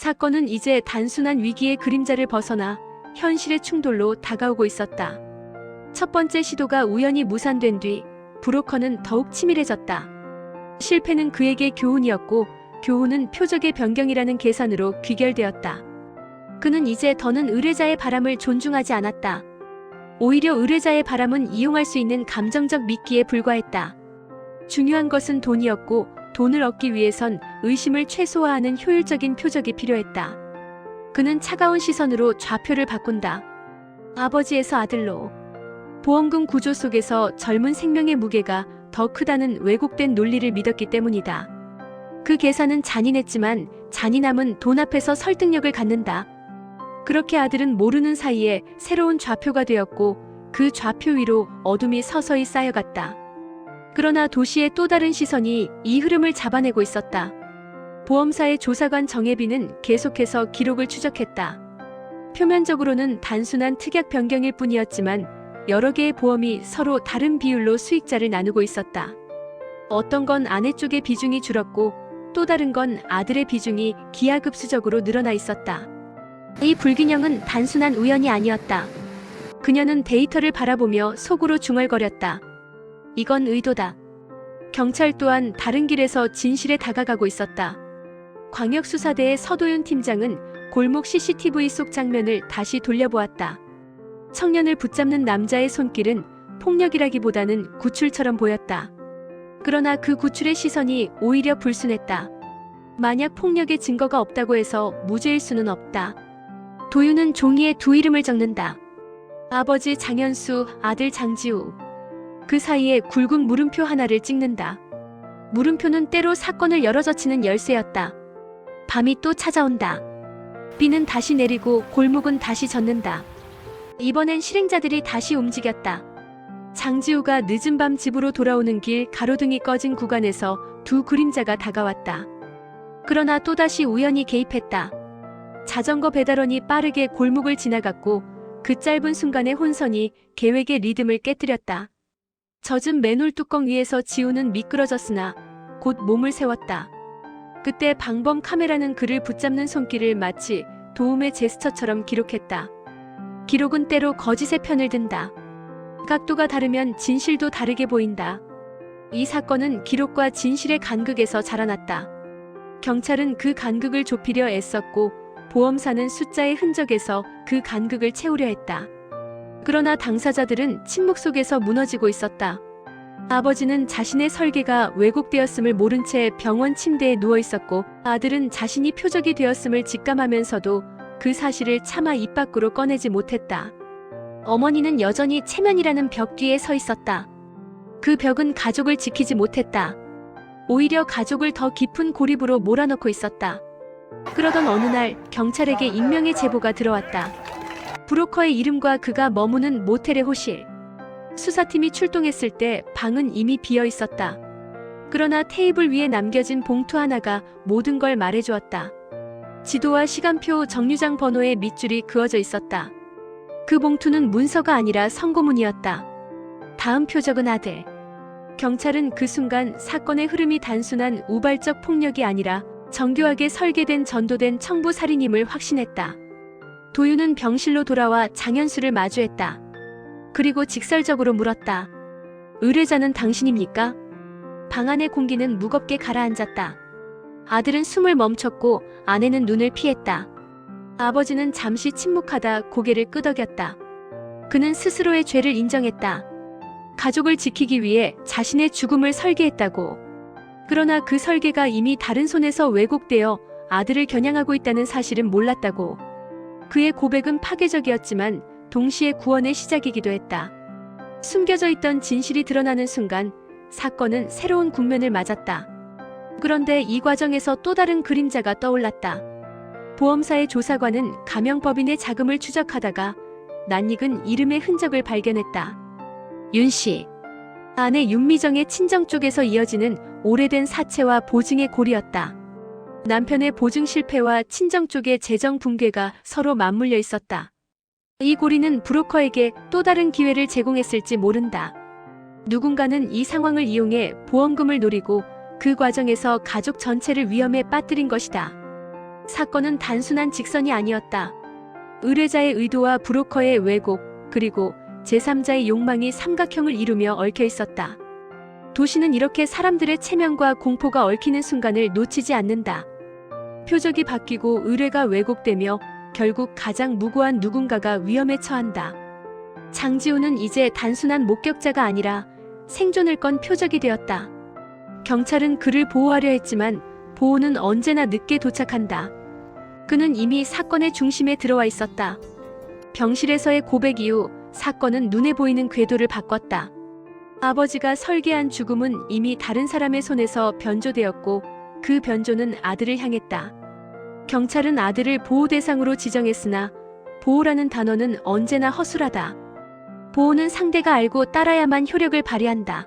사건은 이제 단순한 위기의 그림자를 벗어나 현실의 충돌로 다가오고 있었다. 첫 번째 시도가 우연히 무산된 뒤 브로커는 더욱 치밀해졌다. 실패는 그에게 교훈이었고 교훈은 표적의 변경이라는 계산으로 귀결되었다. 그는 이제 더는 의뢰자의 바람을 존중하지 않았다. 오히려 의뢰자의 바람은 이용할 수 있는 감정적 미끼에 불과했다. 중요한 것은 돈이었고 돈을 얻기 위해선 의심을 최소화하는 효율적인 표적이 필요했다. 그는 차가운 시선으로 좌표를 바꾼다. 아버지에서 아들로. 보험금 구조 속에서 젊은 생명의 무게가 더 크다는 왜곡된 논리를 믿었기 때문이다. 그 계산은 잔인했지만 잔인함은 돈 앞에서 설득력을 갖는다. 그렇게 아들은 모르는 사이에 새로운 좌표가 되었고 그 좌표 위로 어둠이 서서히 쌓여갔다. 그러나 도시의 또 다른 시선이 이 흐름을 잡아내고 있었다. 보험사의 조사관 정혜빈은 계속해서 기록을 추적했다. 표면적으로는 단순한 특약 변경일 뿐이었지만 여러 개의 보험이 서로 다른 비율로 수익자를 나누고 있었다. 어떤 건 아내 쪽의 비중이 줄었고 또 다른 건 아들의 비중이 기하급수적으로 늘어나 있었다. 이 불균형은 단순한 우연이 아니었다. 그녀는 데이터를 바라보며 속으로 중얼거렸다. 이건 의도다. 경찰 또한 다른 길에서 진실에 다가가고 있었다. 광역수사대의 서도윤 팀장은 골목 CCTV 속 장면을 다시 돌려보았다. 청년을 붙잡는 남자의 손길은 폭력이라기보다는 구출처럼 보였다. 그러나 그 구출의 시선이 오히려 불순했다. 만약 폭력의 증거가 없다고 해서 무죄일 수는 없다. 도윤은 종이에 두 이름을 적는다. 아버지 장현수, 아들 장지우. 그 사이에 굵은 물음표 하나를 찍는다. 물음표는 때로 사건을 열어젖히는 열쇠였다. 밤이 또 찾아온다. 비는 다시 내리고 골목은 다시 젖는다. 이번엔 실행자들이 다시 움직였다. 장지우가 늦은 밤 집으로 돌아오는 길 가로등이 꺼진 구간에서 두 그림자가 다가왔다. 그러나 또다시 우연히 개입했다. 자전거 배달원이 빠르게 골목을 지나갔고 그 짧은 순간의 혼선이 계획의 리듬을 깨뜨렸다. 젖은 맨홀 뚜껑 위에서 지우는 미끄러졌으나 곧 몸을 세웠다. 그때 방범 카메라는 그를 붙잡는 손길을 마치 도움의 제스처처럼 기록했다. 기록은 때로 거짓의 편을 든다. 각도가 다르면 진실도 다르게 보인다. 이 사건은 기록과 진실의 간극에서 자라났다. 경찰은 그 간극을 좁히려 애썼고 보험사는 숫자의 흔적에서 그 간극을 채우려 했다. 그러나 당사자들은 침묵 속에서 무너지고 있었다. 아버지는 자신의 설계가 왜곡되었음을 모른 채 병원 침대에 누워 있었고 아들은 자신이 표적이 되었음을 직감하면서도 그 사실을 차마 입 밖으로 꺼내지 못했다. 어머니는 여전히 체면이라는 벽 뒤에 서 있었다. 그 벽은 가족을 지키지 못했다. 오히려 가족을 더 깊은 고립으로 몰아넣고 있었다. 그러던 어느 날 경찰에게 익명의 제보가 들어왔다. 브로커의 이름과 그가 머무는 모텔의 호실. 수사팀이 출동했을 때 방은 이미 비어 있었다. 그러나 테이블 위에 남겨진 봉투 하나가 모든 걸 말해주었다. 지도와 시간표, 정류장 번호의 밑줄이 그어져 있었다. 그 봉투는 문서가 아니라 선고문이었다. 다음 표적은 아들. 경찰은 그 순간 사건의 흐름이 단순한 우발적 폭력이 아니라 정교하게 설계된 전도된 청부 살인임을 확신했다. 도윤은 병실로 돌아와 장현수를 마주했다. 그리고 직설적으로 물었다. 의뢰자는 당신입니까? 방 안의 공기는 무겁게 가라앉았다. 아들은 숨을 멈췄고 아내는 눈을 피했다. 아버지는 잠시 침묵하다 고개를 끄덕였다. 그는 스스로의 죄를 인정했다. 가족을 지키기 위해 자신의 죽음을 설계했다고. 그러나 그 설계가 이미 다른 손에서 왜곡되어 아들을 겨냥하고 있다는 사실은 몰랐다고. 그의 고백은 파괴적이었지만 동시에 구원의 시작이기도 했다. 숨겨져 있던 진실이 드러나는 순간 사건은 새로운 국면을 맞았다. 그런데 이 과정에서 또 다른 그림자가 떠올랐다. 보험사의 조사관은 가명법인의 자금을 추적하다가 낯익은 이름의 흔적을 발견했다. 윤씨. 아내 윤미정의 친정 쪽에서 이어지는 오래된 사채와 보증의 고리였다. 남편의 보증 실패와 친정 쪽의 재정 붕괴가 서로 맞물려 있었다. 이 고리는 브로커에게 또 다른 기회를 제공했을지 모른다. 누군가는 이 상황을 이용해 보험금을 노리고 그 과정에서 가족 전체를 위험에 빠뜨린 것이다. 사건은 단순한 직선이 아니었다. 의뢰자의 의도와 브로커의 왜곡, 그리고 제3자의 욕망이 삼각형을 이루며 얽혀 있었다. 도시는 이렇게 사람들의 체면과 공포가 얽히는 순간을 놓치지 않는다. 표적이 바뀌고 의뢰가 왜곡되며 결국 가장 무고한 누군가가 위험에 처한다. 장지우는 이제 단순한 목격자가 아니라 생존을 건 표적이 되었다. 경찰은 그를 보호하려 했지만 보호는 언제나 늦게 도착한다. 그는 이미 사건의 중심에 들어와 있었다. 병실에서의 고백 이후 사건은 눈에 보이는 궤도를 바꿨다. 아버지가 설계한 죽음은 이미 다른 사람의 손에서 변조되었고 그 변조는 아들을 향했다. 경찰은 아들을 보호 대상으로 지정했으나 보호라는 단어는 언제나 허술하다. 보호는 상대가 알고 따라야만 효력을 발휘한다.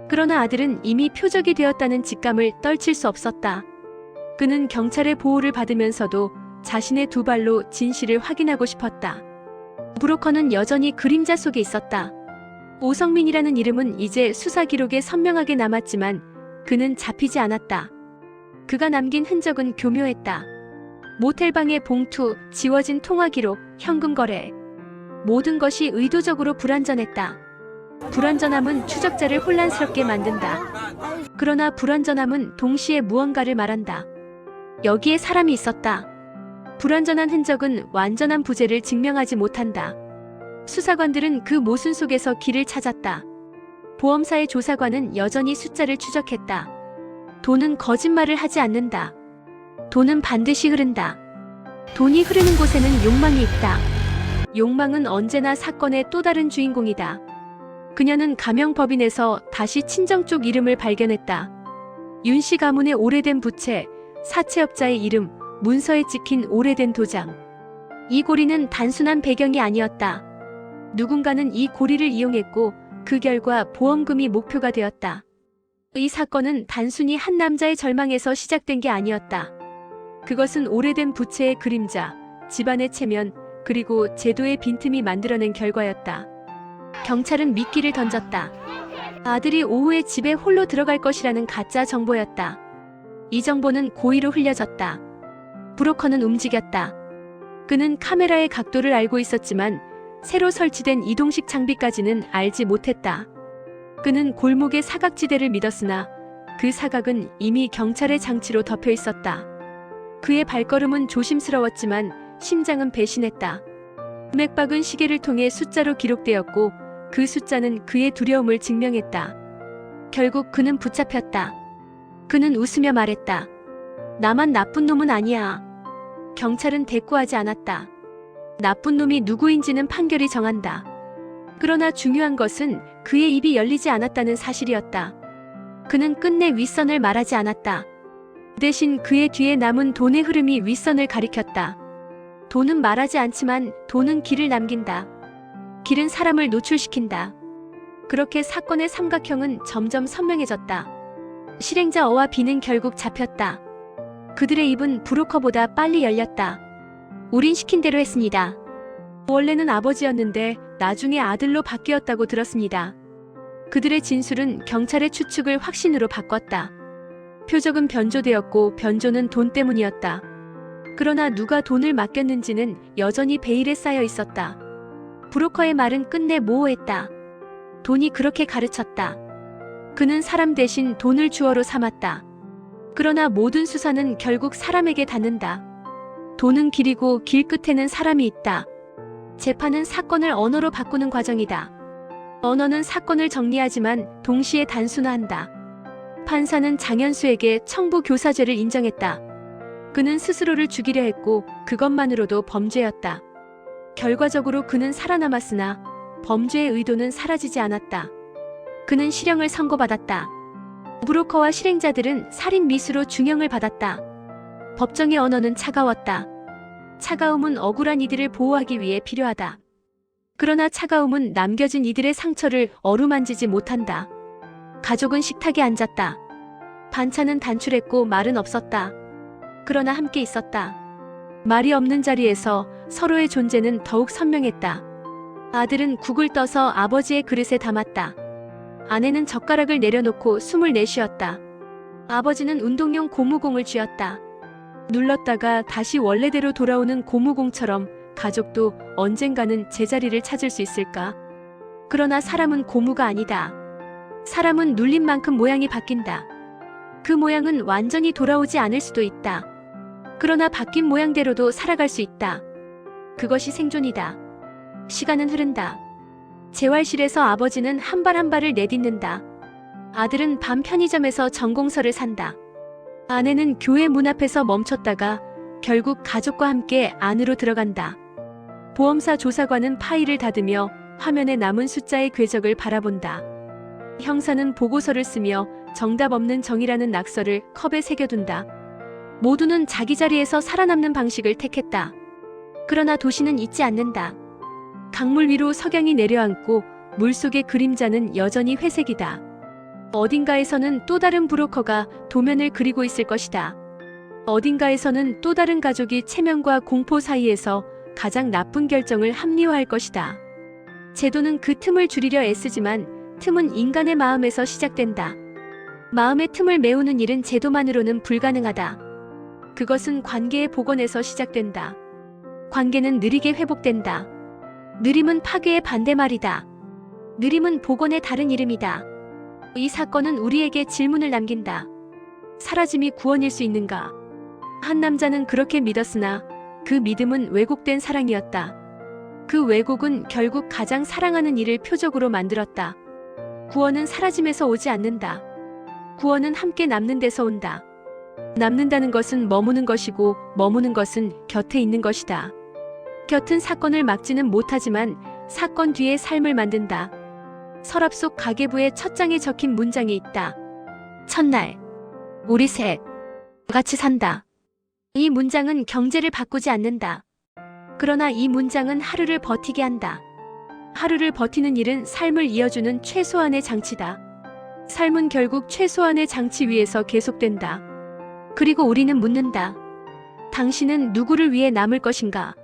그러나 아들은 이미 표적이 되었다는 직감을 떨칠 수 없었다. 그는 경찰의 보호를 받으면서도 자신의 두 발로 진실을 확인하고 싶었다. 브로커는 여전히 그림자 속에 있었다. 오성민이라는 이름은 이제 수사 기록에 선명하게 남았지만 그는 잡히지 않았다. 그가 남긴 흔적은 교묘했다. 모텔방의 봉투, 지워진 통화 기록, 현금 거래. 모든 것이 의도적으로 불완전했다. 불완전함은 추적자를 혼란스럽게 만든다. 그러나 불완전함은 동시에 무언가를 말한다. 여기에 사람이 있었다. 불완전한 흔적은 완전한 부재를 증명하지 못한다. 수사관들은 그 모순 속에서 길을 찾았다. 보험사의 조사관은 여전히 숫자를 추적했다. 돈은 거짓말을 하지 않는다. 돈은 반드시 흐른다. 돈이 흐르는 곳에는 욕망이 있다. 욕망은 언제나 사건의 또 다른 주인공이다. 그녀는 가명법인에서 다시 친정 쪽 이름을 발견했다. 윤씨 가문의 오래된 부채, 사채업자의 이름, 문서에 찍힌 오래된 도장. 이 고리는 단순한 배경이 아니었다. 누군가는 이 고리를 이용했고 그 결과 보험금이 목표가 되었다. 이 사건은 단순히 한 남자의 절망에서 시작된 게 아니었다. 그것은 오래된 부채의 그림자, 집안의 체면, 그리고 제도의 빈틈이 만들어낸 결과였다. 경찰은 미끼를 던졌다. 아들이 오후에 집에 홀로 들어갈 것이라는 가짜 정보였다. 이 정보는 고의로 흘려졌다. 브로커는 움직였다. 그는 카메라의 각도를 알고 있었지만 새로 설치된 이동식 장비까지는 알지 못했다. 그는 골목의 사각지대를 믿었으나 그 사각은 이미 경찰의 장치로 덮여 있었다. 그의 발걸음은 조심스러웠지만 심장은 배신했다. 맥박은 시계를 통해 숫자로 기록되었고 그 숫자는 그의 두려움을 증명했다. 결국 그는 붙잡혔다. 그는 웃으며 말했다. 나만 나쁜 놈은 아니야. 경찰은 대꾸하지 않았다. 나쁜 놈이 누구인지는 판결이 정한다. 그러나 중요한 것은 그의 입이 열리지 않았다는 사실이었다. 그는 끝내 윗선을 말하지 않았다. 대신 그의 뒤에 남은 돈의 흐름이 윗선을 가리켰다. 돈은 말하지 않지만 돈은 길을 남긴다. 길은 사람을 노출시킨다. 그렇게 사건의 삼각형은 점점 선명해졌다. 실행자 어와 B는 결국 잡혔다. 그들의 입은 브로커보다 빨리 열렸다. 우린 시킨 대로 했습니다. 원래는 아버지였는데 나중에 아들로 바뀌었다고 들었습니다. 그들의 진술은 경찰의 추측을 확신으로 바꿨다. 표적은 변조되었고 변조는 돈 때문이었다. 그러나 누가 돈을 맡겼는지는 여전히 베일에 쌓여 있었다. 브로커의 말은 끝내 모호했다. 돈이 그렇게 가르쳤다. 그는 사람 대신 돈을 주어로 삼았다. 그러나 모든 수사는 결국 사람에게 닿는다. 돈은 길이고 길 끝에는 사람이 있다. 재판은 사건을 언어로 바꾸는 과정이다. 언어는 사건을 정리하지만 동시에 단순화한다. 판사는 장현수에게 청부 교사죄를 인정했다. 그는 스스로를 죽이려 했고 그것만으로도 범죄였다. 결과적으로 그는 살아남았으나 범죄의 의도는 사라지지 않았다. 그는 실형을 선고받았다. 브로커와 실행자들은 살인 미수로 중형을 받았다. 법정의 언어는 차가웠다. 차가움은 억울한 이들을 보호하기 위해 필요하다. 그러나 차가움은 남겨진 이들의 상처를 어루만지지 못한다. 가족은 식탁에 앉았다. 반찬은 단출했고 말은 없었다. 그러나 함께 있었다. 말이 없는 자리에서 서로의 존재는 더욱 선명했다. 아들은 국을 떠서 아버지의 그릇에 담았다. 아내는 젓가락을 내려놓고 숨을 내쉬었다. 아버지는 운동용 고무공을 쥐었다. 눌렀다가 다시 원래대로 돌아오는 고무공처럼 가족도 언젠가는 제자리를 찾을 수 있을까? 그러나 사람은 고무가 아니다. 사람은 눌린 만큼 모양이 바뀐다. 그 모양은 완전히 돌아오지 않을 수도 있다. 그러나 바뀐 모양대로도 살아갈 수 있다. 그것이 생존이다. 시간은 흐른다. 재활실에서 아버지는 한 발 한 발을 내딛는다. 아들은 밤 편의점에서 전공서를 산다. 아내는 교회 문 앞에서 멈췄다가 결국 가족과 함께 안으로 들어간다. 보험사 조사관은 파일을 닫으며 화면에 남은 숫자의 궤적을 바라본다. 형사는 보고서를 쓰며 정답 없는 정의라는 낙서를 컵에 새겨둔다. 모두는 자기 자리에서 살아남는 방식을 택했다. 그러나 도시는 잊지 않는다. 강물 위로 석양이 내려앉고 물속의 그림자는 여전히 회색이다. 어딘가에서는 또 다른 브로커가 도면을 그리고 있을 것이다. 어딘가에서는 또 다른 가족이 체면과 공포 사이에서 가장 나쁜 결정을 합리화할 것이다. 제도는 그 틈을 줄이려 애쓰지만 틈은 인간의 마음에서 시작된다. 마음의 틈을 메우는 일은 제도만으로는 불가능하다. 그것은 관계의 복원에서 시작된다. 관계는 느리게 회복된다. 느림은 파괴의 반대말이다. 느림은 복원의 다른 이름이다. 이 사건은 우리에게 질문을 남긴다. 사라짐이 구원일 수 있는가? 한 남자는 그렇게 믿었으나 그 믿음은 왜곡된 사랑이었다. 그 왜곡은 결국 가장 사랑하는 이를 표적으로 만들었다. 구원은 사라짐에서 오지 않는다. 구원은 함께 남는 데서 온다. 남는다는 것은 머무는 것이고 머무는 것은 곁에 있는 것이다. 곁은 사건을 막지는 못하지만 사건 뒤에 삶을 만든다. 서랍 속 가계부의 첫 장에 적힌 문장이 있다. 첫날, 우리 셋 같이 산다. 이 문장은 경제를 바꾸지 않는다. 그러나 이 문장은 하루를 버티게 한다. 하루를 버티는 일은 삶을 이어주는 최소한의 장치다. 삶은 결국 최소한의 장치 위에서 계속된다. 그리고 우리는 묻는다. 당신은 누구를 위해 남을 것인가?